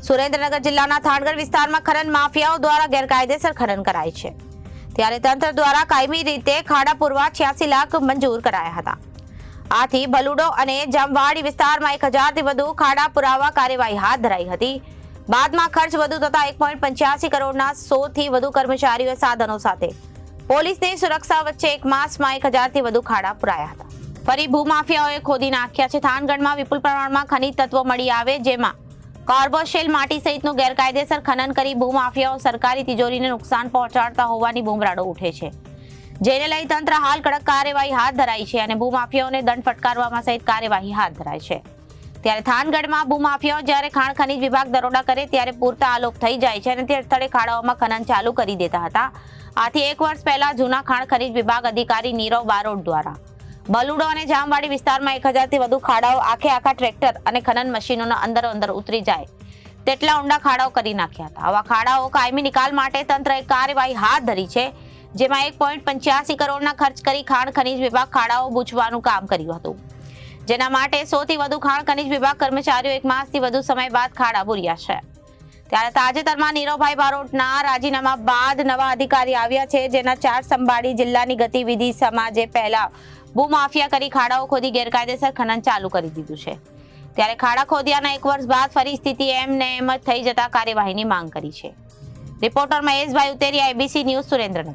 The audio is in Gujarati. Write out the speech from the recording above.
સુરેન્દ્રનગર જિલ્લાના થાનગઢ વિસ્તારમાં ખનન માફિયાઓ દ્વારા ગેરકાયદેસર ખનન કરાય છે, ત્યારે તંત્ર દ્વારા કાયમી રીતે ખાડા પૂરવા 86 લાખ મંજૂર કરાયા હતા. આથી બલુડો અને જામવાડી વિસ્તારમાં 1000 થી વધુ ખાડા પુરાવા કાર્યવાહી હાથ ધરાઈ હતી. બાદમાં ખર્ચ વધુ થતા 1.85 કરોડના 100 થી વધુ કર્મચારીઓ સાધનો સાથે પોલીસની સુરક્ષા વચ્ચે એક માસમાં 1000 થી વધુ ખાડા પુરાયા હતા. ફરી ભૂમાફિયાઓએ ખોદી નાખ્યા છે. થાનગઢમાં વિપુલ પ્રમાણમાં ખનિજ તત્વો મળી આવે, જેમાં કાર્બોશેલ માટી સહિતનું ગેરકાયદેસર ખનન કરી ભૂમાફિયાઓ સરકારી તિજોરીને નુકસાન પહોંચાડતા હોવાની બૂમરાડો ઉઠે છે, જેને લઈ તંત્ર હાલ કડક કાર્યવાહી હાથ ધરાઈ છે અને ભૂમાફિયાઓને દંડ ફટકારવામાં સહિત કાર્યવાહી હાથ ધરાઈ છે. ત્યારે થાનગઢમાં ભૂમાફિયાઓ જ્યારે ખાણ ખનીજ વિભાગ દરોડા કરે ત્યારે પૂરતા આલોપ થઈ જાય છે અને તે સ્થળે ખાડાઓમાં ખનન ચાલુ કરી દેતા હતા. આથી 1 વર્ષ પહેલા જૂના ખાણ ખનીજ વિભાગ અધિકારી નીરવ બારોટ દ્વારા બલુડો અને જામવાડી વિસ્તારમાં 1000 થી વધુ ખાડાઓ આખા ટ્રેક્ટર અને ખનન મશીનોના અંદર ઉતરી જાય તેટલા ઊંડા ખાડાઓ કરી નાખ્યા હતા. આવા ખાડાઓ કાયમી નિકાલ માટે તંત્રએ કાર્યવાહી હાથ ધરી છે, જેમાં 1.85 કરોડના ખર્ચ કરી ખાણ ખનીજ વિભાગ ખાડાઓ બૂચવાનું કામ કર્યું હતું, જેના માટે 100 થી વધુ ખાણ ખનીજ વિભાગ કર્મચારીઓ 1 માસથી વધુ સમય બાદ ખાડા પૂર્યા છે. ત્યારે તાજેતરમાં નીરવભાઈ બારોટના રાજીનામા બાદ નવા અધિકારી આવ્યા છે, જેના ચાર્જ સંભાળી જિલ્લાની ગતિવિધિ સમાજે પહેલા ભૂમાફિયા કરી ખાડાઓ ખોદી ગેરકાયદેસર ખનન ચાલુ કરી દીધું છે. ત્યારે ખાડા ખોદ્યાના 1 વર્ષ બાદ ફરી સ્થિતિ એમ જ થઈ જતા કાર્યવાહીની માંગ કરી છે. રિપોર્ટર મહેશભાઈ ઉતેરિયા, ABC ન્યૂઝ, સુરેન્દ્રનગર.